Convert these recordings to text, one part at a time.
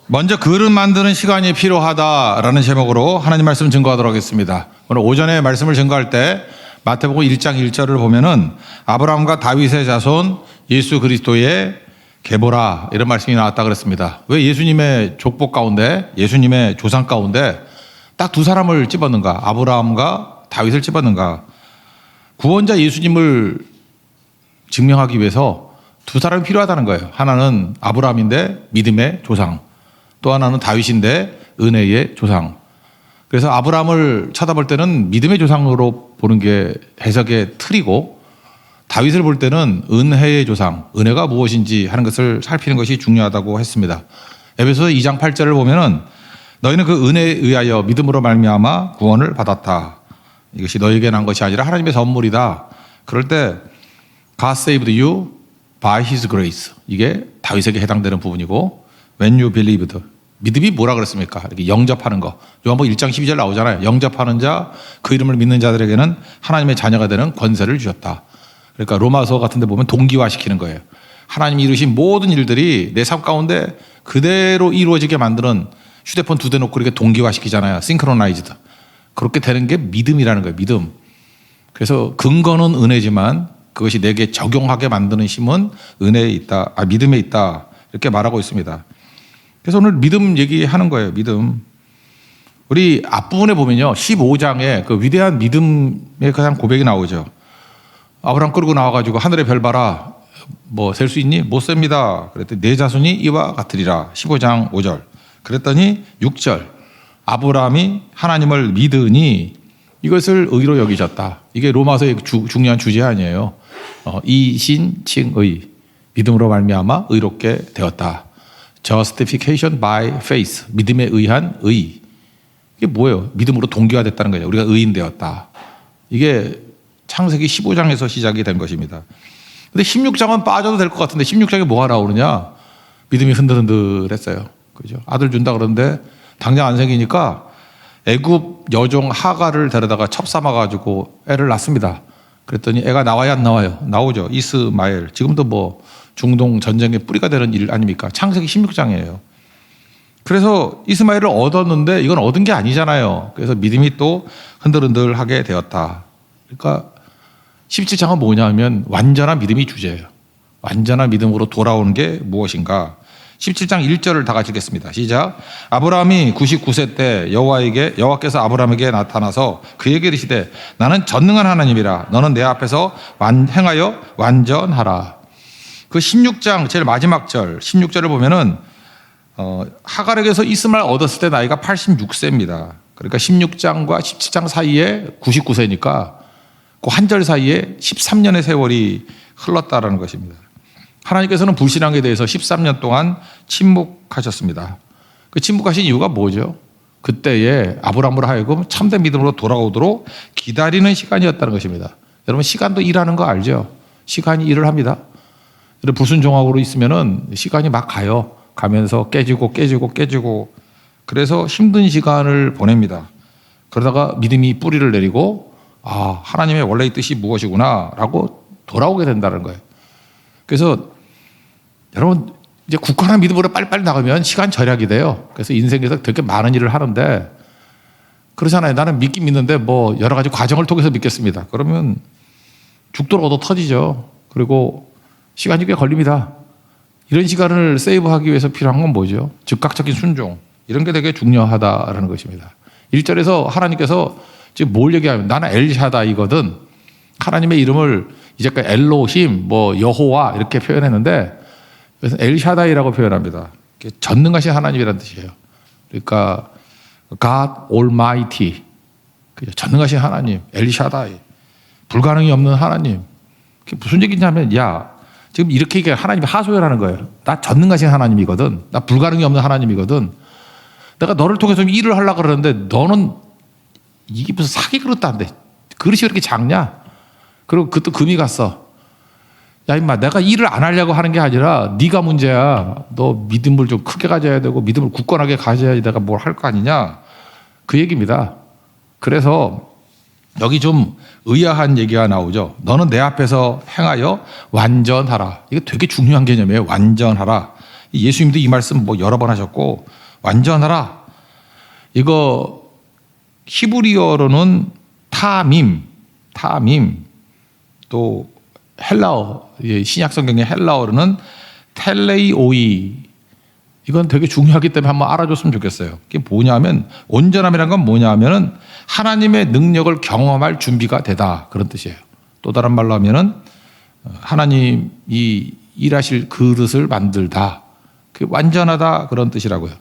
먼저 그릇 만드는 시간이 필요하다라는 제목으로 하나님 말씀 증거하도록 하겠습니다. 오늘 오전에 말씀을 증거할 때 마태복음 1장 1절을 보면은 아브라함과 다윗의 자손 예수 그리스도의 계보라 이런 말씀이 나왔다 그랬습니다. 왜 예수님의 족복 가운데 예수님의 조상 가운데 딱 두 사람을 집었는가? 아브라함과 다윗을 집었는가? 구원자 예수님을 증명하기 위해서 두 사람이 필요하다는 거예요. 하나는 아브라함인데 믿음의 조상, 또 하나는 다윗인데 은혜의 조상. 그래서 아브라함을 쳐다볼 때는 믿음의 조상으로 보는 게 해석의 틀이고, 다윗을 볼 때는 은혜의 조상, 은혜가 무엇인지 하는 것을 살피는 것이 중요하다고 했습니다. 에베소서 2장 8절을 보면은 너희는 그 은혜에 의하여 믿음으로 말미암아 구원을 받았다. 이것이 너에게 난 것이 아니라 하나님의 선물이다. 그럴 때 God saved you by His grace. 이게 다윗에게 해당되는 부분이고, when you believed. 믿음이 뭐라 그랬습니까? 이렇게 영접하는 거. 요한복음 1장 12절 나오잖아요. 영접하는 자, 그 이름을 믿는 자들에게는 하나님의 자녀가 되는 권세를 주셨다. 그러니까 로마서 같은 데 보면 동기화시키는 거예요. 하나님이 이루신 모든 일들이 내 삶 가운데 그대로 이루어지게 만드는, 휴대폰 두 대 놓고 이렇게 동기화시키잖아요. 싱크로나이즈드. 그렇게 되는 게 믿음이라는 거예요. 믿음. 그래서 근거는 은혜지만 그것이 내게 적용하게 만드는 힘은 은혜에 있다. 믿음에 있다. 이렇게 말하고 있습니다. 그래서 오늘 믿음 얘기하는 거예요. 믿음. 우리 앞부분에 보면요. 15장에 그 위대한 믿음의 가장 고백이 나오죠. 아브라함 끌고 나와가지고 하늘의 별 봐라. 뭐 셀 수 있니? 못 셉니다. 그랬더니 내 자손이 이와 같으리라. 15장 5절. 그랬더니 6절. 아브라함이 하나님을 믿으니 이것을 의로 여기셨다. 이게 로마서의 중요한 주제 아니에요. 이신칭의. 믿음으로 말미암아 의롭게 되었다. Justification by faith. 믿음에 의한 의. 이게 뭐예요? 믿음으로 동기화 됐다는 거예요. 우리가 의인 되었다. 이게 창세기 15장에서 시작이 된 것입니다. 근데 16장은 빠져도 될 것 같은데 16장에 뭐가 나오느냐? 믿음이 흔들흔들했어요. 그죠? 아들 준다 그러는데 당장 안 생기니까 애굽 여종 하가를 데려다가 첩삼아가지고 애를 낳습니다. 그랬더니 애가 나와야 안 나와요? 나오죠. 이스마엘. 지금도 뭐 중동 전쟁의 뿌리가 되는 일 아닙니까? 창세기 16장이에요. 그래서 이스마엘을 얻었는데 이건 얻은 게 아니잖아요. 그래서 믿음이 또 흔들흔들하게 되었다. 그러니까 17장은 뭐냐면 완전한 믿음이 주제예요. 완전한 믿음으로 돌아오는 게 무엇인가? 17장 1절을 다 같이 읽겠습니다. 시작. 아브라함이 99세 때 여호와께서 아브라함에게 나타나서 그에게 이르시되 나는 전능한 하나님이라. 너는 내 앞에서 행하여 완전하라. 그 16장 제일 마지막 절 16절을 보면은 하갈에게서 이스마엘 얻었을 때 나이가 86세입니다. 그러니까 16장과 17장 사이에 99세니까 그 한 절 사이에 13년의 세월이 흘렀다라는 것입니다. 하나님께서는 불신앙에 대해서 13년 동안 침묵하셨습니다. 그 침묵하신 이유가 뭐죠? 그때에 아브라함으로 하여금 참된 믿음으로 돌아오도록 기다리는 시간이었다는 것입니다. 여러분 시간도 일하는 거 알죠? 시간이 일을 합니다. 불순종하고 있으면은 시간이 막 가면서 깨지고 그래서 힘든 시간을 보냅니다. 그러다가 믿음이 뿌리를 내리고 하나님의 원래의 뜻이 무엇이구나 라고 돌아오게 된다는 거예요. 그래서 여러분 이제 굳건한 믿음으로 빨리빨리 나가면 시간 절약이 돼요. 그래서 인생에서 되게 많은 일을 하는데 그러잖아요. 나는 믿긴 믿는데 뭐 여러 가지 과정을 통해서 믿겠습니다. 그러면 죽도록 얻어 터지죠. 그리고 시간이 꽤 걸립니다. 이런 시간을 세이브하기 위해서 필요한 건 뭐죠? 즉각적인 순종. 이런 게 되게 중요하다라는 것입니다. 1절에서 하나님께서 지금 뭘 얘기하면 나는 엘샤다이거든. 하나님의 이름을 이제까지 엘로힘, 여호와 이렇게 표현했는데 그래서 엘샤다이라고 표현합니다. 전능하신 하나님이라는 뜻이에요. 그러니까 God Almighty. 전능하신 하나님, 엘샤다이. 불가능이 없는 하나님. 그게 무슨 얘기냐면 지금 이렇게 얘기해 하나님이 하소연하는 거예요. 나 전능하신 하나님이거든. 나 불가능이 없는 하나님이거든. 내가 너를 통해서 일을 하려고 그러는데 너는 이게 무슨 사기 그릇다는데 그릇이 왜 이렇게 작냐? 그리고 그것도 금이 갔어. 야 임마 내가 일을 안 하려고 하는 게 아니라 네가 문제야. 너 믿음을 좀 크게 가져야 되고 믿음을 굳건하게 가져야지 내가 뭘 할 거 아니냐. 그 얘기입니다. 그래서 여기 좀 의아한 얘기가 나오죠. 너는 내 앞에서 행하여 완전하라. 이거 되게 중요한 개념이에요. 완전하라. 예수님도 이 말씀 뭐 여러 번 하셨고, 완전하라. 이거 히브리어로는 타밈, 또 헬라어, 신약 성경의 헬라어로는 텔레이오이. 이건 되게 중요하기 때문에 한번 알아줬으면 좋겠어요. 이게 뭐냐면, 온전함이란 건 뭐냐면은 하나님의 능력을 경험할 준비가 되다, 그런 뜻이에요. 또 다른 말로 하면은 하나님이 일하실 그릇을 만들다, 완전하다, 그런 뜻이라고요.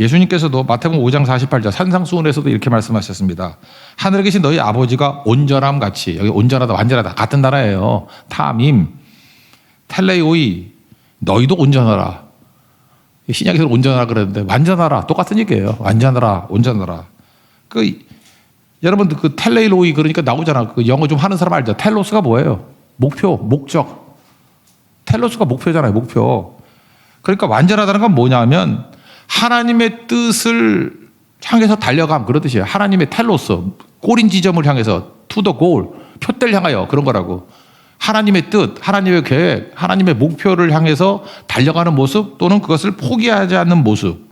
예수님께서도 마태복음 5장 48절 산상수훈에서도 이렇게 말씀하셨습니다. 하늘에 계신 너희 아버지가 온전함 같이, 여기 온전하다, 완전하다 같은 단어예요. 타밈, 텔레오이, 너희도 온전하라. 신약에서는 온전하라 그랬는데 완전하라, 똑같은 얘기예요. 완전하라, 온전하라. 여러분들 그 텔레로이 그러니까 나오잖아. 그 영어 좀 하는 사람 알죠? 텔로스가 뭐예요? 목표, 목적. 텔로스가 목표잖아요, 목표. 그러니까 완전하다는 건 뭐냐면 하나님의 뜻을 향해서 달려감, 그런 뜻이에요. 하나님의 텔로스, 골인 지점을 향해서 to the goal, 표대를 향하여, 그런 거라고. 하나님의 뜻, 하나님의 계획, 하나님의 목표를 향해서 달려가는 모습, 또는 그것을 포기하지 않는 모습.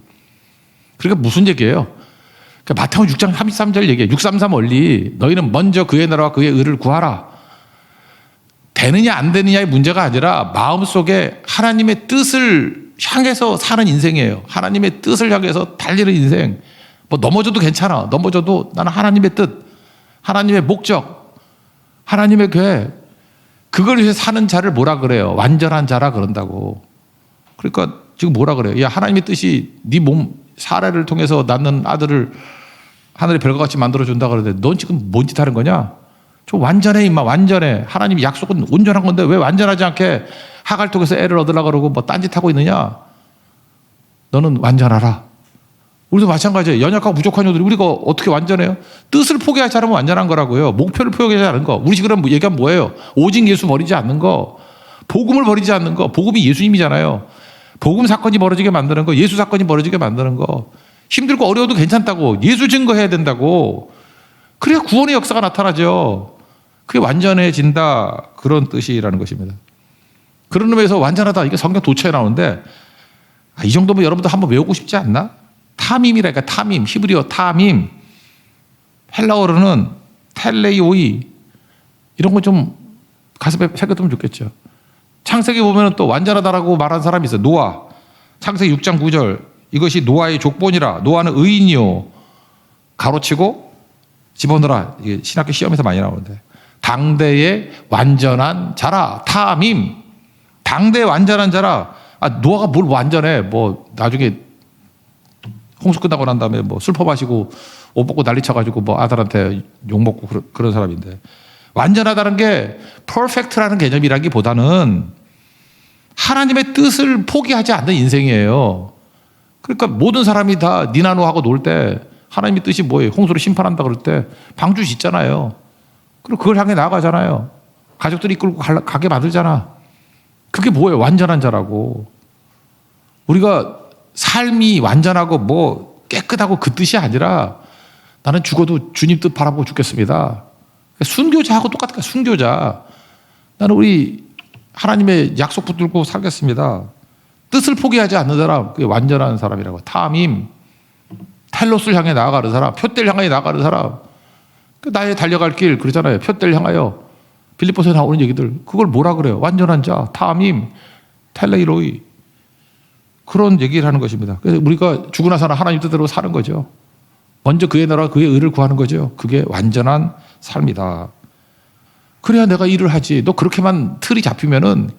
그러니까 무슨 얘기예요? 그러니까 마태복음 6장 33절 얘기예요. 633 원리. 너희는 먼저 그의 나라와 그의 의를 구하라. 되느냐 안 되느냐의 문제가 아니라 마음속에 하나님의 뜻을 향해서 사는 인생이에요. 하나님의 뜻을 향해서 달리는 인생. 뭐 넘어져도 괜찮아. 넘어져도 나는 하나님의 뜻, 하나님의 목적, 하나님의 계획, 그걸 위해서 사는 자를 뭐라 그래요? 완전한 자라 그런다고. 그러니까 지금 뭐라 그래요? 야, 하나님의 뜻이 네 몸 사례를 통해서 낳는 아들을 하늘의 별과 같이 만들어준다 그러는데 넌 지금 뭔 짓 하는 거냐? 좀 완전해, 임마, 완전해. 하나님의 약속은 온전한 건데 왜 완전하지 않게 하갈 통해서 애를 얻으려고 그러고 뭐 딴짓하고 있느냐? 너는 완전하라. 우리도 마찬가지예요. 연약하고 부족한 이들이 우리가 어떻게 완전해요? 뜻을 포기하지 않으면 완전한 거라고요. 목표를 포기하지 않는 거. 우리 지금 얘기하면 뭐예요? 오직 예수 버리지 않는 거. 복음을 버리지 않는 거. 복음이 예수님이잖아요. 복음 사건이 벌어지게 만드는 거. 예수 사건이 벌어지게 만드는 거. 힘들고 어려워도 괜찮다고. 예수 증거해야 된다고. 그래야 구원의 역사가 나타나죠. 그게 완전해진다, 그런 뜻이라는 것입니다. 그런 의미에서 완전하다, 이게 성경 도처에 나오는데 이 정도면 여러분도 한번 외우고 싶지 않나? 타밈이라니까. 타밈, 히브리어 타밈, 헬라어로는 텔레이오이. 이런 거 좀 가슴에 새겨두면 좋겠죠. 창세기 보면 또 완전하다라고 말한 사람이 있어요. 노아. 창세기 6장 9절. 이것이 노아의 족본이라. 노아는 의인이요. 가로치고 집어넣어라. 이게 신학교 시험에서 많이 나오는데. 당대의 완전한 자라. 타밈. 당대의 완전한 자라. 노아가 뭘 완전해. 뭐 나중에 홍수 끝나고 난 다음에 뭐 술 퍼마시고 옷 벗고 난리 쳐가지고 뭐 아들한테 욕먹고 그런 사람인데, 완전하다는 게 퍼펙트라는 개념이라기보다는 하나님의 뜻을 포기하지 않는 인생이에요. 그러니까 모든 사람이 다 니나노하고 놀 때 하나님의 뜻이 뭐예요? 홍수로 심판한다 그럴 때 방주 짓잖아요. 그리고 그걸 향해 나아가잖아요. 가족들이 이끌고 가게 만들잖아. 그게 뭐예요? 완전한 자라고. 우리가 삶이 완전하고 뭐 깨끗하고 그 뜻이 아니라 나는 죽어도 주님 뜻 바라보고 죽겠습니다. 순교자하고 똑같아. 순교자. 나는 우리 하나님의 약속 붙들고 살겠습니다. 뜻을 포기하지 않는 사람, 그게 완전한 사람이라고. 타밈, 텔로스를 향해 나아가는 사람, 표대를 향해 나아가는 사람. 나의 달려갈 길, 그러잖아요. 표대를 향하여. 빌립보서에 나오는 얘기들. 그걸 뭐라 그래요? 완전한 자, 타밈, 텔레이로이. 그런 얘기를 하는 것입니다. 그래서 우리가 죽으나 사나 하나님 뜻대로 사는 거죠. 먼저 그의 나라와 그의 의를 구하는 거죠. 그게 완전한 삶이다. 그래야 내가 일을 하지. 너 그렇게만 틀이 잡히면은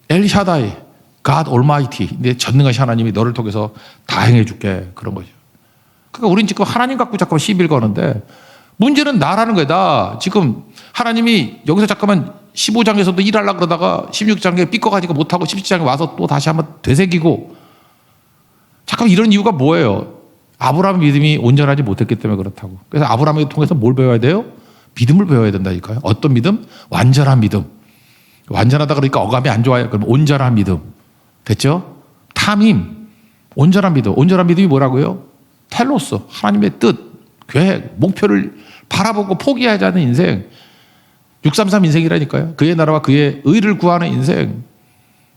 엘샤다이, God Almighty, 내 전능하신 하나님이 너를 통해서 다 행해줄게, 그런 거죠. 그러니까 우린 지금 하나님 갖고 잠깐만 시비를 거는데 문제는 나라는 거야. 나 지금 하나님이 여기서 잠깐만 15장에서도 일하려고 그러다가 16장에 삐꺼가지고 못하고 17장에 와서 또 다시 한번 되새기고, 잠깐 이런 이유가 뭐예요? 아브라함의 믿음이 온전하지 못했기 때문에 그렇다고. 그래서 아브라함을 통해서 뭘 배워야 돼요? 믿음을 배워야 된다니까요. 어떤 믿음? 완전한 믿음. 완전하다 그러니까 어감이 안 좋아요. 그럼 온전한 믿음. 됐죠? 타밈. 온전한 믿음. 온전한 믿음이 뭐라고요? 텔로스. 하나님의 뜻, 계획, 목표를 바라보고 포기하지 않는 인생. 633 인생이라니까요. 그의 나라와 그의 의를 구하는 인생.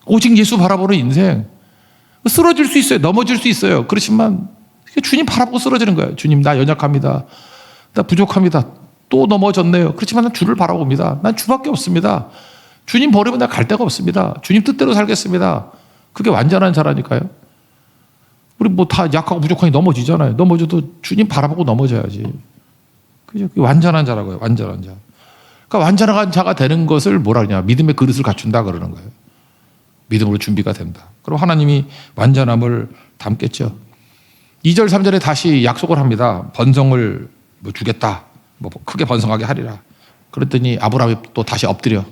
오직 예수 바라보는 인생. 쓰러질 수 있어요. 넘어질 수 있어요. 그렇지만 주님 바라보고 쓰러지는 거예요. 주님, 나 연약합니다. 나 부족합니다. 또 넘어졌네요. 그렇지만 난 주를 바라봅니다. 난 주밖에 없습니다. 주님 버리면 나 갈 데가 없습니다. 주님 뜻대로 살겠습니다. 그게 완전한 자라니까요. 우리 뭐 다 약하고 부족하니 넘어지잖아요. 넘어져도 주님 바라보고 넘어져야지. 그죠? 그게 완전한 자라고요. 완전한 자. 그러니까 완전한 자가 되는 것을 뭐라 그러냐. 믿음의 그릇을 갖춘다 그러는 거예요. 믿음으로 준비가 된다. 그럼 하나님이 완전함을 담겠죠. 2절, 3절에 다시 약속을 합니다. 번성을 뭐 주겠다. 뭐 크게 번성하게 하리라. 그랬더니 아브라함이 또 다시 엎드려.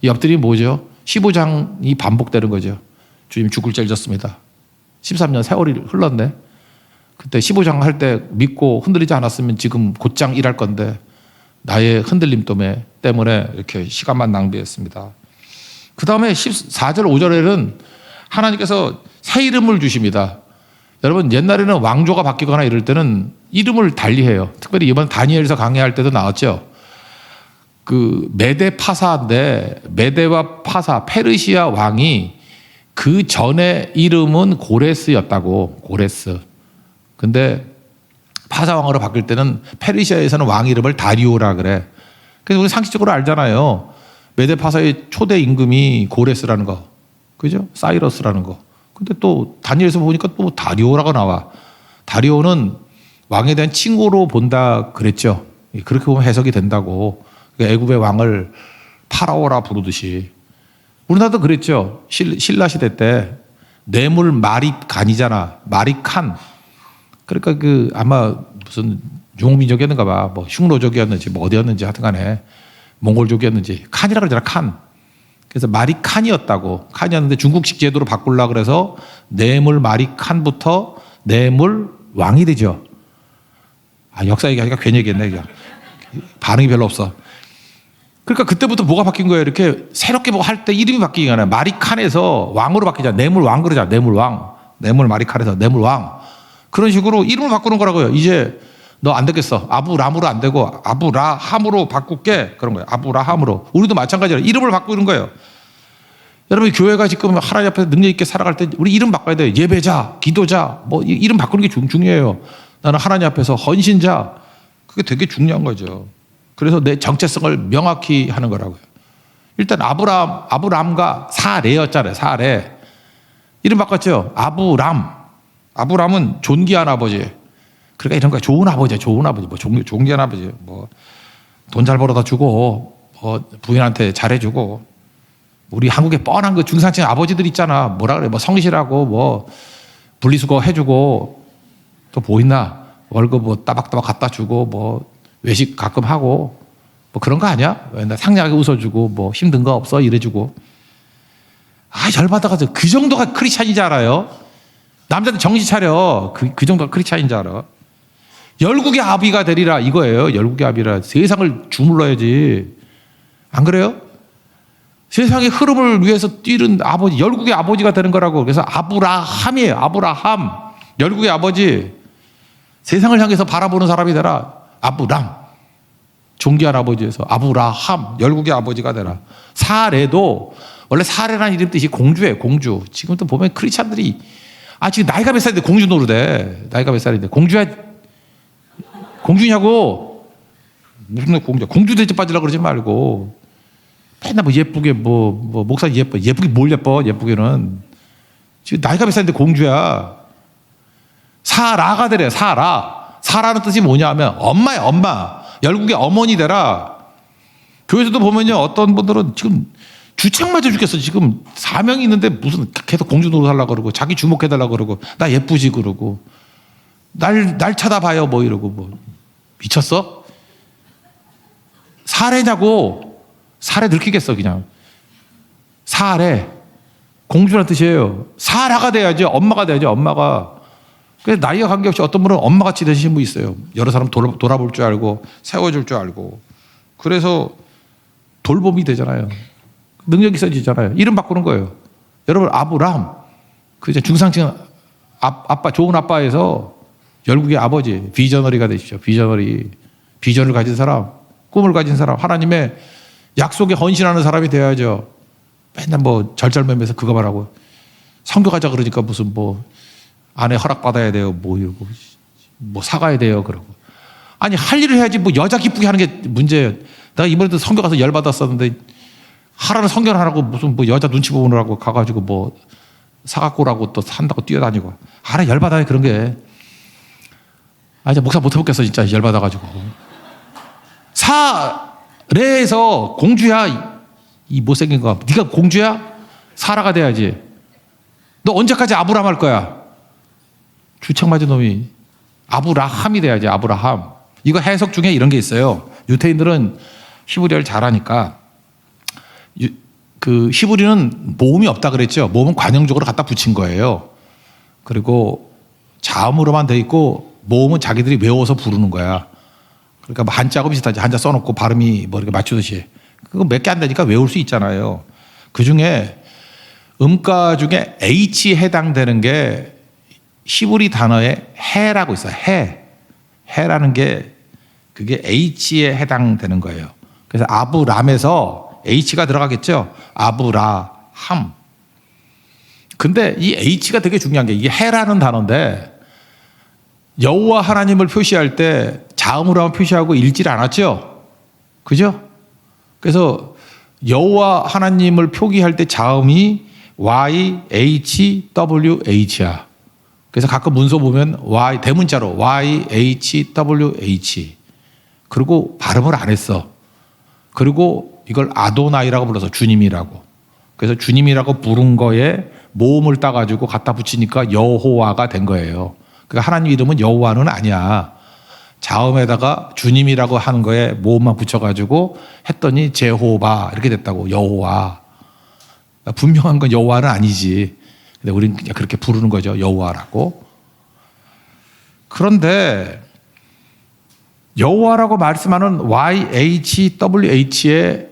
이 엎드림이 뭐죠? 15장이 반복되는 거죠. 주님 죽을 죄를 졌습니다. 13년 세월이 흘렀네. 그때 15장 할 때 믿고 흔들리지 않았으면 지금 곧장 일할 건데 나의 흔들림 때문에 이렇게 시간만 낭비했습니다. 그 다음에 14절, 5절에는 하나님께서 새 이름을 주십니다. 여러분, 옛날에는 왕조가 바뀌거나 이럴 때는 이름을 달리해요. 특별히 이번 다니엘서 강의할 때도 나왔죠. 그 메데 파사인데 메데와 파사, 페르시아 왕이 그 전에 이름은 고레스였다고. 고레스. 근데 파사 왕으로 바뀔 때는 페르시아에서는 왕 이름을 다리오라 그래. 그래서 우리 상식적으로 알잖아요. 메데 파사의 초대 임금이 고레스라는 거. 그죠? 사이러스라는 거. 근데 또 다니엘서 보니까 또 다리오라고 나와. 다리오는 왕에 대한 칭호로 본다 그랬죠. 그렇게 보면 해석이 된다고. 애굽의 왕을 파라오라 부르듯이. 우리나라도 그랬죠. 신라 시대 때 뇌물 마리칸이잖아. 마리칸. 그러니까 그 아마 무슨 용민족이었는가 봐. 뭐 흉노족이었는지 뭐 어디였는지 하여튼 간에 몽골족이었는지 칸이라 그러잖아. 칸. 그래서 마리칸이었다고. 칸이었는데 중국식 제도로 바꾸려고 그래서 뇌물 마리칸부터 뇌물 왕이 되죠. 아, 역사 얘기하니까 괜히 얘기했네. 그냥. 반응이 별로 없어. 그러니까 그때부터 뭐가 바뀐 거예요? 이렇게 새롭게 뭐 할 때 이름이 바뀌기 전에 마리칸에서 왕으로 바뀌잖아. 뇌물 왕 그러잖아. 뇌물 왕. 뇌물 마리칸에서 뇌물 왕. 그런 식으로 이름을 바꾸는 거라고요. 이제 너 안 되겠어. 아브람으로 안 되고 아브라함으로 바꿀게. 그런 거예요. 아브라함으로. 우리도 마찬가지로 이름을 바꾸는 거예요. 여러분, 교회가 지금 하나님 앞에서 능력 있게 살아갈 때 우리 이름 바꿔야 돼요. 예배자, 기도자, 뭐 이름 바꾸는 게 중요해요. 나는 하나님 앞에서 헌신자. 그게 되게 중요한 거죠. 그래서 내 정체성을 명확히 하는 거라고요. 일단 아브람과 사레였잖아요. 사레. 이름 바꿨죠. 아브람은 존귀한 아버지. 그러니까 이런 거 좋은 아버지야. 좋은 아버지. 뭐 존귀한 아버지. 뭐 돈 잘 벌어다 주고 뭐 부인한테 잘해주고. 우리 한국에 뻔한 그 중산층 아버지들 있잖아. 뭐라 그래. 뭐 성실하고 뭐 분리수거 해주고 또 뭐 있나. 월급 뭐 따박따박 갖다 주고 뭐 외식 가끔 하고 뭐 그런 거 아니야? 맨날 상냥하게 웃어주고 뭐 힘든 거 없어 이래주고. 아, 열받아가지고. 그 정도가 크리스찬인지 알아요? 남자들 정신 차려. 그 정도가 크리스찬인지 알아? 열국의 아비가 되리라 이거예요. 열국의 아비라. 세상을 주물러야지. 안 그래요? 세상의 흐름을 위해서 뛰는 아버지, 열국의 아버지가 되는 거라고. 그래서 아브라함이에요. 아브라함. 열국의 아버지. 세상을 향해서 바라보는 사람이 되라. 아브람. 존귀한 아버지에서 아브라함. 열국의 아버지가 되라. 사레도 원래 사레라는 이름 뜻이 공주예요. 공주. 지금 또 보면 크리스찬들이 지금 나이가 몇 살인데 공주 노릇해. 나이가 몇 살인데 공주냐고. 무슨 공주야. 공주 대접 받으려고 그러지 말고 맨날 뭐 예쁘게 뭐 목사 예쁘게 뭘 예쁘게는. 지금 나이가 몇 살인데 공주야. 사라가 되래. 사라는 뜻이 뭐냐 하면 엄마야. 엄마. 열국의 어머니 되라. 교회에서도 보면요, 어떤 분들은 지금 주책 맞아 죽겠어. 지금 사명이 있는데 무슨 계속 공주 노릇하려고 그러고 자기 주목해달라고 그러고 나 예쁘지 그러고 날 쳐다봐요 뭐 이러고. 뭐 미쳤어? 사례냐고. 사례 들키겠어 그냥. 사례. 공주란 뜻이에요. 사라가 돼야지. 엄마가 돼야지. 엄마가. 그래서 나이와 관계없이 어떤 분은 엄마같이 되신 분이 있어요. 여러 사람 돌아볼 줄 알고 세워줄 줄 알고. 그래서 돌봄이 되잖아요. 능력이 있어지잖아요. 이름 바꾸는 거예요. 여러분, 아브람. 그 중상층 아빠, 좋은 아빠에서 열국의 아버지, 비저너리가 되십시오. 비저너리. 비전을 가진 사람, 꿈을 가진 사람, 하나님의 약속에 헌신하는 사람이 되어야죠. 맨날 뭐 절절매매해서 그거 말하고 선교 가자 그러니까 무슨 뭐 아내 허락 받아야 돼요. 뭐 이러고 뭐 사가야 돼요. 그러고 아니 할 일을 해야지 뭐 여자 기쁘게 하는 게 문제예요. 내가 이번에도 선교 가서 열 받았었는데 하라는 선교를 하라고 무슨 뭐 여자 눈치 보느라고 가가지고 뭐 사갖고 오라고 또 산다고 뛰어다니고 하나 열 받아요 그런 게. 아 이제 목사 못 해먹겠어 진짜 열 받아가지고. 사례에서 공주야 이 못생긴 거. 네가 공주야? 사라가 돼야지. 너 언제까지 아브라함 할 거야? 주책 맞은 놈이 아브라함이 돼야지. 아브라함. 이거 해석 중에 이런 게 있어요. 유태인들은 히브리어를 잘하니까 그 히브리는 모음이 없다 그랬죠. 모음은 관용적으로 갖다 붙인 거예요. 그리고 자음으로만 돼 있고 모음은 자기들이 외워서 부르는 거야. 그러니까 뭐 한자하고 비슷하지. 한자 써놓고 발음이 뭐 이렇게 맞추듯이. 그거 몇 개 안 되니까 외울 수 있잖아요. 그 중에 음가 중에 H에 해당되는 게 히브리 단어에 해라고 있어요. 해라는 게 그게 H에 해당되는 거예요. 그래서 아브람에서 H가 들어가겠죠. 아브라함. 근데 이 H가 되게 중요한 게 이게 해라는 단어인데 여호와 하나님을 표시할 때 자음으로만 표시하고 읽질 않았죠. 그죠? 그래서 여호와 하나님을 표기할 때 자음이 YHWH야. 그래서 가끔 문서 보면 Y 대문자로 YHWH. 그리고 발음을 안 했어. 그리고 이걸 아도나이라고 불러서 주님이라고. 그래서 주님이라고 부른 거에 모음을 따가지고 갖다 붙이니까 여호와가 된 거예요. 그러니까 하나님 이름은 여호와는 아니야. 자음에다가 주님이라고 하는 거에 모음만 붙여가지고 했더니 제호바 이렇게 됐다고. 여호와. 분명한 건 여호와는 아니지. 근데 우리는 그냥 그렇게 부르는 거죠. 여호와라고. 그런데 여호와라고 말씀하는 YHWH에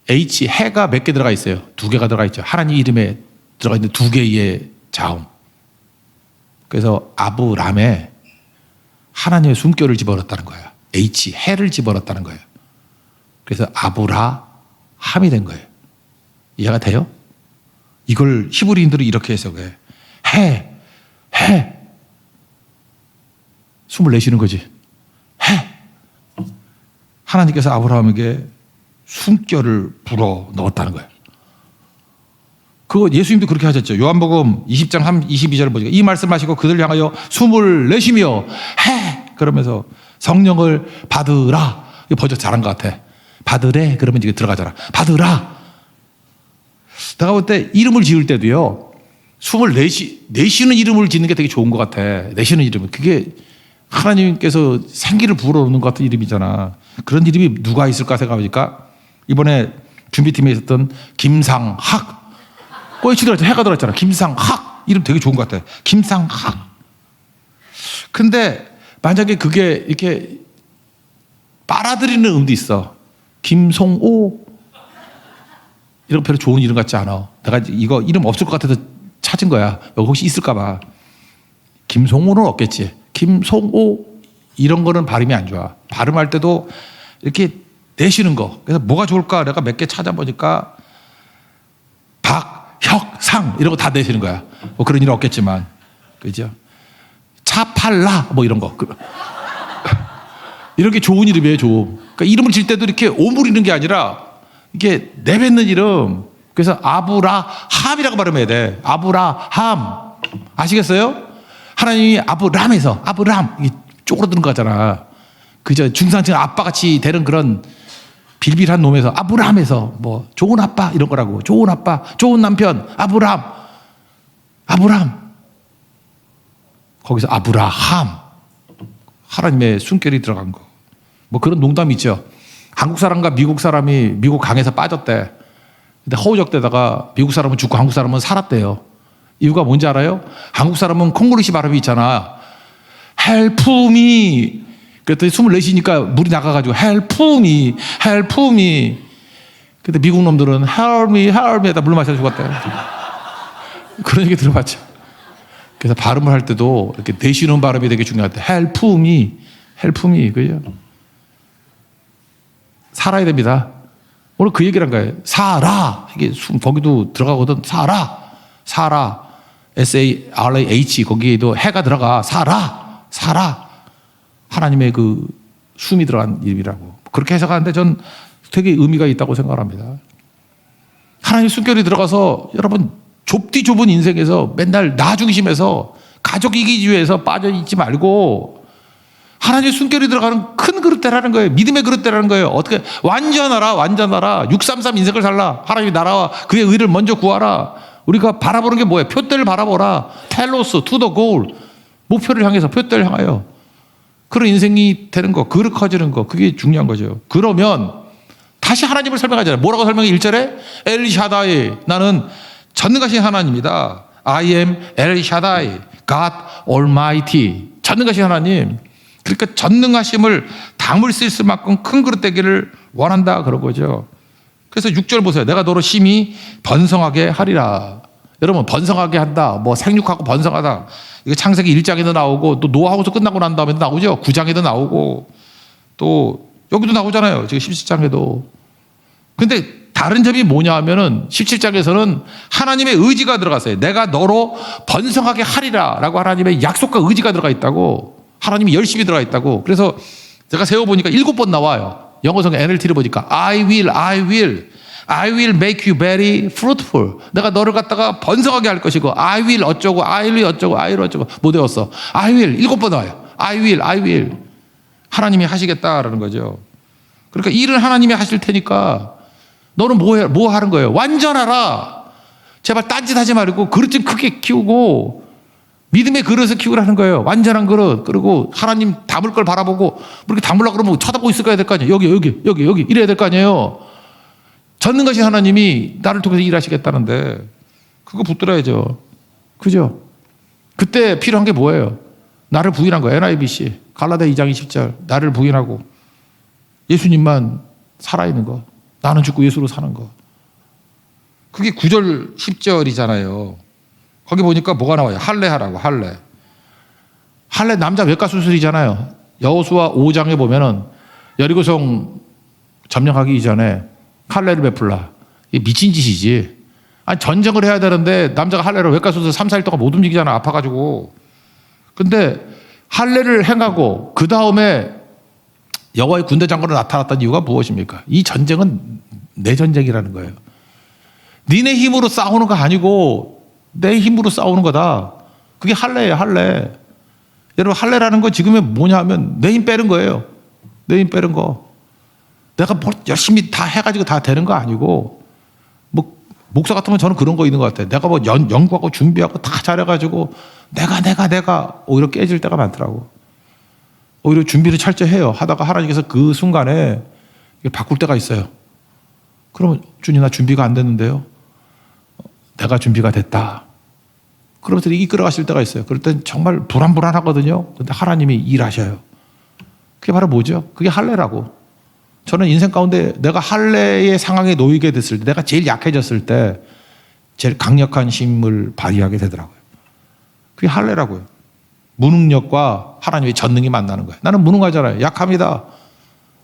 H 해가 몇 개 들어가 있어요. 2개가 들어가 있죠. 하나님 이름에 들어가 있는 2개의 자음. 그래서 아브람에 하나님의 숨결을 집어넣었다는 거예요. H 해를 집어넣었다는 거예요. 그래서 아브라함이 된 거예요. 이해가 돼요? 이걸 히브리인들이 이렇게 해석해. 해. 숨을 내쉬는 거지. 해. 하나님께서 아브라함에게 숨결을 불어 넣었다는 거예요. 그거 예수님도 그렇게 하셨죠. 요한복음 20장 22절을 보니까 이 말씀하시고 그들 향하여 숨을 내쉬며 해 그러면서 성령을 받으라. 이거 번역 잘한 것 같아. 받으래 그러면 이게 들어가잖아. 받으라. 내가 볼 때 이름을 지을 때도요. 숨을 내쉬는 이름을 짓는 게 되게 좋은 것 같아. 내쉬는 이름은 그게 하나님께서 생기를 불어넣는 것 같은 이름이잖아. 그런 이름이 누가 있을까 생각하니까 이번에 준비팀에 있었던 김상학. 꼬이치 들어갔잖아. 해가 들어갔잖아. 김상학. 이름 되게 좋은 것 같아. 김상학. 근데 만약에 그게 이렇게 빨아들이는 음도 있어. 김송오. 이런 별로 좋은 이름 같지 않아. 내가 이거 이름 없을 것 같아서 찾은 거야. 여기 혹시 있을까 봐. 김송오는 없겠지. 김송오 이런 거는 발음이 안 좋아. 발음할 때도 이렇게 내쉬는 거. 그래서 뭐가 좋을까? 내가 몇 개 찾아보니까 박혁상 이런 거 다 내쉬는 거야. 뭐 그런 일은 없겠지만. 그죠? 차팔라 뭐 이런 거. 이런 게 좋은 이름이에요. 좋은. 그러니까 이름을 질 때도 이렇게 오므리는 게 아니라 이게 내뱉는 이름. 그래서 아브라함이라고 발음해야 돼. 아브라함. 아시겠어요? 하나님이 아브람에서 아브람 이게 쪼그러드는 거잖아. 그저 중상층 아빠같이 되는 그런 빌빌한 놈에서 아브람에서 뭐 좋은 아빠 이런 거라고. 좋은 아빠, 좋은 남편, 아브람. 거기서 아브라함. 하나님의 숨결이 들어간 거. 뭐 그런 농담이 있죠. 한국 사람과 미국 사람이 미국 강에서 빠졌대. 근데 허우적대다가 미국 사람은 죽고 한국 사람은 살았대요. 이유가 뭔지 알아요? 한국 사람은 콩글리시 발음이 있잖아. Help me. 그랬더니 숨을 내쉬니까 물이 나가가지고 Help me. 근데 미국 놈들은 Help me 하다 물 마셔 죽었대. 그런 얘기 들어봤죠. 그래서 발음을 할 때도 이렇게 내쉬는 발음이 되게 중요하대. Help me. 그죠? 살아야 됩니다. 오늘 그 얘기를 한 거예요. 사라. 이게 거기도 들어가거든. 사라. 사라. S-A-R-A-H. 거기에도 해가 들어가. 사라. 사라. 하나님의 그 숨이 들어간 이름이라고. 그렇게 해석하는데 전 되게 의미가 있다고 생각합니다. 하나님 숨결이 들어가서 여러분 좁디 좁은 인생에서 맨날 나 중심에서 가족 이기주의에서 빠져있지 말고 하나님의 숨결이 들어가는 큰 그릇대라는 거예요. 믿음의 그릇대라는 거예요. 어떻게 완전하라 완전하라 633 인생을 살라. 하나님의 나라와 그의 의를 먼저 구하라. 우리가 바라보는 게 뭐예요? 표대를 바라보라. 텔로스 투 더 고울. 목표를 향해서 표대를 향하여 그런 인생이 되는 거, 그릇 커지는 거, 그게 중요한 거죠. 그러면 다시 하나님을 설명하잖아요. 뭐라고 설명해? 1절에 엘샤다이, 나는 전능하신 하나님이다. I am El Shaddai, God Almighty. 전능하신 하나님. 그러니까 전능하심을 담을 수 있을 만큼 큰 그릇 되기를 원한다 그런 거죠. 그래서 6절 보세요. 내가 너로 심히 번성하게 하리라. 여러분 번성하게 한다. 뭐 생육하고 번성하다. 이거 창세기 1장에도 나오고 또 노아하고서 끝나고 난 다음에도 나오죠. 9장에도 나오고 또 여기도 나오잖아요. 지금 17장에도. 근데 다른 점이 뭐냐 하면은 17장에서는 하나님의 의지가 들어갔어요. 내가 너로 번성하게 하리라 라고 하나님의 약속과 의지가 들어가 있다고. 하나님이 열심히 들어가 있다고. 그래서 제가 세워보니까 7번 나와요. 영어성경 NLT를 보니까 I will make you very fruitful. 내가 너를 갖다가 번성하게 할 것이고 I will 어쩌고 I will 어쩌고 I will 어쩌고 못 외웠어. I will 7번 나와요. I will 하나님이 하시겠다라는 거죠. 그러니까 일을 하나님이 하실 테니까 너는 뭐 하는 거예요? 완전하라. 제발 딴짓하지 말고 그릇 좀 크게 키우고 믿음의 그릇을 키우라는 거예요. 완전한 그릇. 그리고 하나님 담을 걸 바라보고 그렇게 담으려고 그러면 쳐다보고 있어야 될 거 아니에요. 여기 이래야 될 거 아니에요. 전능하신 하나님이 나를 통해서 일하시겠다는데 그거 붙들어야죠. 그죠? 그때 필요한 게 뭐예요? 나를 부인한 거예요. NIBC 갈라디아 2장 20절 나를 부인하고 예수님만 살아있는 거. 나는 죽고 예수로 사는 거. 그게 9절 10절이잖아요. 거기 보니까 뭐가 나와요? 할례하라고. 할례 남자 외과 수술이잖아요. 여호수아 5장에 보면은 여리고성 점령하기 이전에 할례를 베풀라. 이게 미친 짓이지. 아니 전쟁을 해야 되는데 남자가 할례를 외과 수술 3, 4일 동안 못 움직이잖아. 아파가지고. 근데 할례를 행하고 그 다음에 여호와의 군대 장관으로 나타났던 이유가 무엇입니까? 이 전쟁은 내 전쟁이라는 거예요. 니네 힘으로 싸우는 거 아니고 내 힘으로 싸우는 거다. 그게 할례예요. 할례. 여러분 할례라는 거 지금은 뭐냐 하면 내 힘 빼는 거예요. 내 힘 빼는 거. 내가 뭐 열심히 다 해가지고 다 되는 거 아니고 뭐 목사 같으면 저는 그런 거 있는 것 같아요. 내가 뭐 연구하고 준비하고 다 잘해가지고 내가 오히려 깨질 때가 많더라고. 오히려 준비를 철저해요. 하다가 하나님께서 그 순간에 바꿀 때가 있어요. 그러면 주님 나 준비가 안 됐는데요. 내가 준비가 됐다. 그러면서 이끌어 가실 때가 있어요. 그럴 땐 정말 불안하거든요. 근데 하나님이 일하셔요. 그게 바로 뭐죠? 그게 할례라고. 저는 인생 가운데 내가 할례의 상황에 놓이게 됐을 때, 내가 제일 약해졌을 때 제일 강력한 힘을 발휘하게 되더라고요. 그게 할례라고요. 무능력과 하나님의 전능이 만나는 거예요. 나는 무능하잖아요. 약합니다.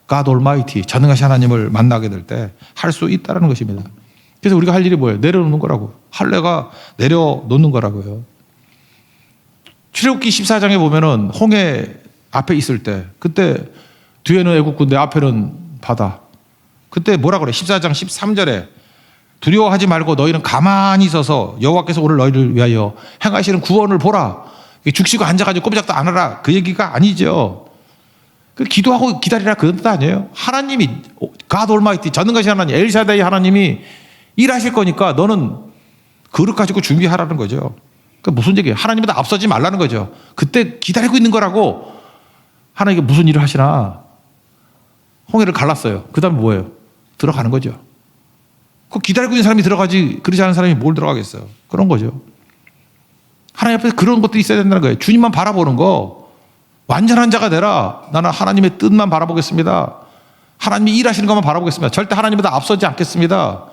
God Almighty, 전능하신 하나님을 만나게 될 때 할 수 있다는 것입니다. 그래서 우리가 할 일이 뭐예요? 내려놓는 거라고. 할례가 내려놓는 거라고요. 출애굽기 14장에 보면은 홍해 앞에 있을 때, 그때 뒤에는 애국군, 내 앞에는 바다. 그때 뭐라 그래? 14장 13절에 두려워하지 말고 너희는 가만히 있어서 여호와께서 오늘 너희를 위하여 행하시는 구원을 보라. 죽시고 앉아가지고 꼼짝도 안 하라. 그 얘기가 아니죠. 그 기도하고 기다리라 그런 뜻 아니에요. 하나님이 God Almighty, 전능하신 하나님, 엘샤다이 하나님이 일하실 거니까 너는 그릇 가지고 준비하라는 거죠. 그 무슨 얘기예요? 하나님보다 앞서지 말라는 거죠. 그때 기다리고 있는 거라고. 하나님께 무슨 일을 하시나? 홍해를 갈랐어요. 그 다음에 뭐예요? 들어가는 거죠. 그 기다리고 있는 사람이 들어가지, 그러지 않은 사람이 뭘 들어가겠어요? 그런 거죠. 하나님 앞에서 그런 것들이 있어야 된다는 거예요. 주님만 바라보는 거. 완전한 자가 되라. 나는 하나님의 뜻만 바라보겠습니다. 하나님이 일하시는 것만 바라보겠습니다. 절대 하나님보다 앞서지 않겠습니다.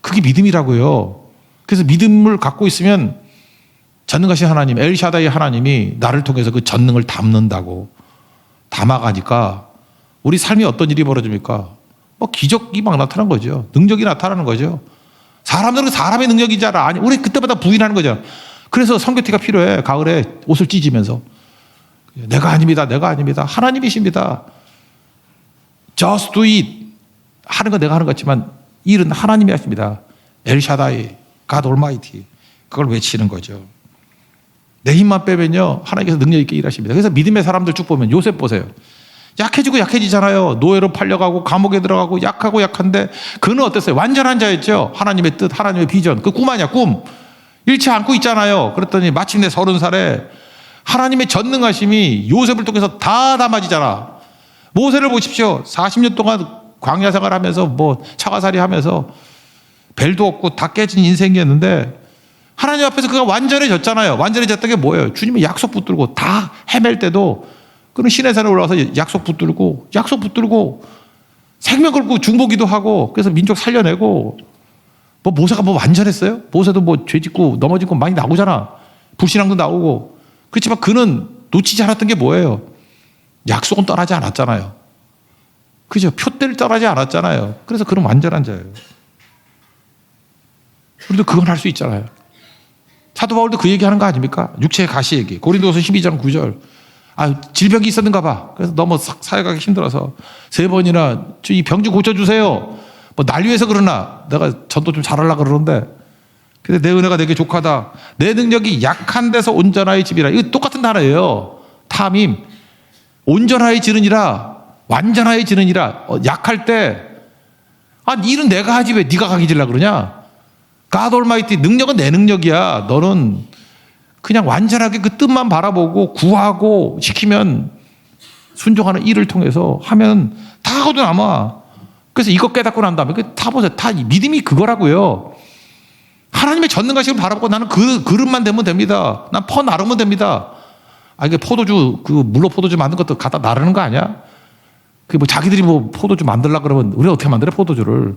그게 믿음이라고요. 그래서 믿음을 갖고 있으면 전능하신 하나님, 엘샤다이 하나님이 나를 통해서 그 전능을 담는다고 담아가니까 우리 삶이 어떤 일이 벌어집니까? 뭐 기적이 막 나타난 거죠. 능력이 나타나는 거죠. 사람들은 사람의 능력인 줄 알아. 아니, 우리 그때마다 부인하는 거죠. 그래서 선교티가 필요해. 가을에 옷을 찢으면서. 내가 아닙니다. 내가 아닙니다. 하나님이십니다. Just do it. 하는 건 내가 하는 것 같지만 일은 하나님이 하십니다. 엘샤다이, God Almighty. 그걸 외치는 거죠. 내 힘만 빼면요, 하나님께서 능력 있게 일하십니다. 그래서 믿음의 사람들 쭉 보면 요셉 보세요. 약해지고 약해지잖아요. 노예로 팔려가고 감옥에 들어가고 약하고 약한데 그는 어땠어요? 완전한 자였죠. 하나님의 뜻, 하나님의 비전. 그 꿈 아니야, 꿈. 잃지 않고 있잖아요. 그랬더니 마침내 30살에 하나님의 전능하심이 요셉을 통해서 다 담아지잖아. 모세를 보십시오. 40년 동안 광야 생활하면서 뭐 차가살이 하면서 벨도 없고 다 깨진 인생이었는데 하나님 앞에서 그가 완전해졌잖아요. 완전해졌던 게 뭐예요? 주님의 약속 붙들고 다 헤맬 때도 그는 시내산에 올라와서 약속 붙들고 생명 걸고 중보기도 하고 그래서 민족 살려내고 뭐 모세가 뭐 완전했어요? 모세도 뭐 죄 짓고 넘어진 거 많이 나오잖아. 불신앙도 나오고. 그렇지만 그는 놓치지 않았던 게 뭐예요? 약속은 떠나지 않았잖아요. 그죠? 표대를 떠나지 않았잖아요. 그래서 그는 완전한 자예요. 우리도 그건 할 수 있잖아요. 사도 바울도 그 얘기하는 거 아닙니까? 육체의 가시 얘기. 고린도서 12장 9절. 아, 질병이 있었는가 봐. 그래서 너무 사역하기 힘들어서 3번이나 이 병 좀 고쳐주세요. 뭐 날 위해서 그러나 내가 전도 좀 잘하려고 그러는데 근데 내 은혜가 내게 족하다. 내 능력이 약한 데서 온전하여 집이라. 이거 똑같은 단어예요. 탐임. 온전하여 지느니라. 완전하여 지느니라. 약할 때 일은 내가 하지 왜 네가 강해지려고 그러냐. God Almighty. 능력은 내 능력이야. 너는 그냥 완전하게 그 뜻만 바라보고 구하고 시키면 순종하는 일을 통해서 하면 다 하고도 남아. 그래서 이거 깨닫고 난 다음에 다 보세요. 다 믿음이 그거라고요. 하나님의 전능하심을 바라보고 나는 그 그릇만 되면 됩니다. 난 퍼 나르면 됩니다. 이게 포도주, 물로 포도주 만든 것도 갖다 나르는 거 아니야? 그게 뭐 자기들이 뭐 포도주 만들려고 그러면 우리가 어떻게 만들어, 포도주를.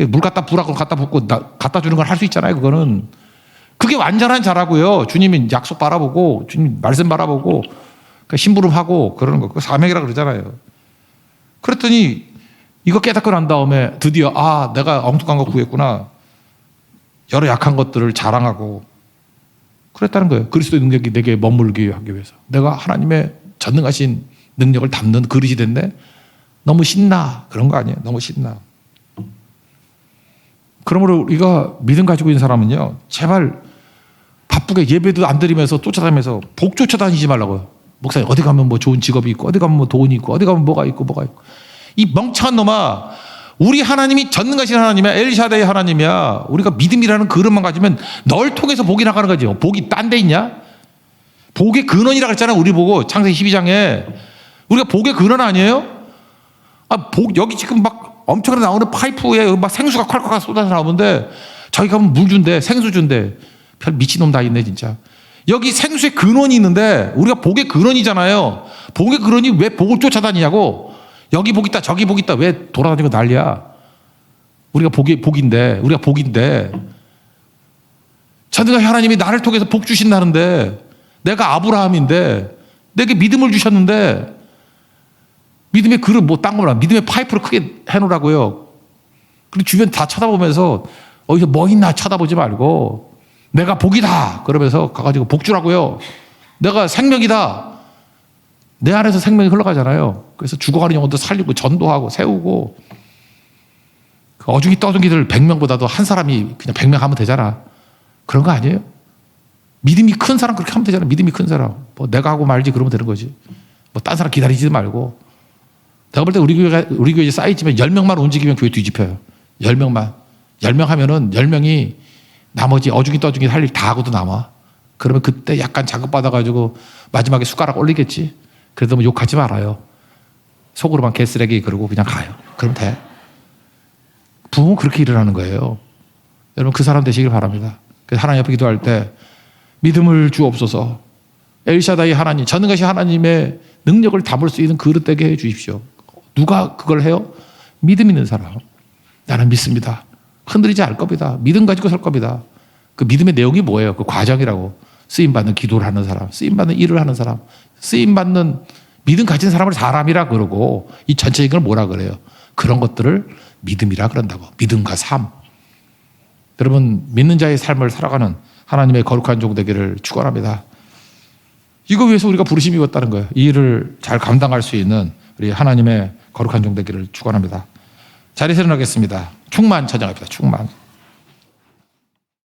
물 갖다 부라고 갖다 붓고 갖다 주는 건 할 수 있잖아요, 그거는. 그게 완전한 자라고요. 주님이 약속 바라보고, 주님 말씀 바라보고, 심부름하고 그러는 거. 그 사명이라 그러잖아요. 그랬더니 이거 깨닫고 난 다음에 드디어, 내가 엉뚱한 거 구했구나. 여러 약한 것들을 자랑하고 그랬다는 거예요. 그리스도의 능력이 내게 머물게 하기 위해서. 내가 하나님의 전능하신 능력을 담는 그릇이 됐네. 너무 신나. 그런 거 아니에요. 너무 신나. 그러므로 우리가 믿음 가지고 있는 사람은요, 제발 바쁘게 예배도 안 드리면서 쫓아다니면서 복 쫓아다니지 말라고요. 목사님 어디 가면 뭐 좋은 직업이 있고 어디 가면 뭐 돈이 있고 어디 가면 뭐가 있고 이 멍청한 놈아, 우리 하나님이 전능하신 하나님이야. 엘샤다이 하나님이야. 우리가 믿음이라는 그릇만 가지면 널 통해서 복이 나가는 거지. 복이 딴 데 있냐? 복의 근원이라고 했잖아. 우리 보고 창세기 12장에 우리가 복의 근원 아니에요? 여기 지금 막 엄청나게 나오는 파이프에 막 생수가 콸콸 쏟아져 나오는데 저기 가면 물 준대, 생수 준대. 별 미친놈 다 있네 진짜. 여기 생수의 근원이 있는데 우리가 복의 근원이잖아요. 복의 근원이 왜 복을 쫓아다니냐고. 여기 복 있다 저기 복 있다 왜 돌아다니고 난리야. 우리가 복인데 전능하신 하나님이 나를 통해서 복 주신다는데, 내가 아브라함인데 내게 믿음을 주셨는데 믿음의 그릇 뭐 딴 거나 믿음의 파이프를 크게 해놓으라고요. 그리고 주변 다 쳐다보면서 어디서 뭐 있나 쳐다보지 말고 내가 복이다 그러면서 가가지고 복 주라고요. 내가 생명이다. 내 안에서 생명이 흘러가잖아요. 그래서 죽어가는 영혼도 살리고 전도하고 세우고. 그 어중이 떠둥이들 100명보다도 한 사람이 그냥 100명 하면 되잖아. 그런 거 아니에요? 믿음이 큰 사람 그렇게 하면 되잖아. 믿음이 큰 사람. 뭐 내가 하고 말지 그러면 되는 거지. 뭐 딴 사람 기다리지 말고. 내가 볼 때 우리 교회 쌓이지만 10명만 움직이면 교회 뒤집혀요. 10명만. 10명 하면은 10명이 나머지 어중이 떠중이 할 일 다 하고도 남아. 그러면 그때 약간 자극받아가지고 마지막에 숟가락 올리겠지. 그래도 뭐 욕하지 말아요. 속으로만 개쓰레기 그러고 그냥 가요. 그럼 돼. 부흥은 그렇게 일어나는 거예요. 여러분 그 사람 되시길 바랍니다. 그래서 하나님 앞에 기도할 때 믿음을 주옵소서. 엘샤다이 하나님, 전능하신 하나님의 능력을 담을 수 있는 그릇 되게 해 주십시오. 누가 그걸 해요? 믿음 있는 사람. 나는 믿습니다. 흔들리지 않을 겁니다. 믿음 가지고 설 겁니다. 그 믿음의 내용이 뭐예요? 그 과정이라고. 쓰임받는 기도를 하는 사람, 쓰임받는 일을 하는 사람, 쓰임받는 믿음 가진 사람을 사람이라 그러고 이 전체적인 걸 뭐라 그래요? 그런 것들을 믿음이라 그런다고. 믿음과 삶. 여러분, 믿는 자의 삶을 살아가는 하나님의 거룩한 종 되기를 축원합니다. 이거 위해서 우리가 부르심이 있다는 거예요. 이 일을 잘 감당할 수 있는 우리 하나님의 거룩한 종 되기를 축원합니다. 자리에서 일어나겠습니다. 충만 찬양합니다. 충만.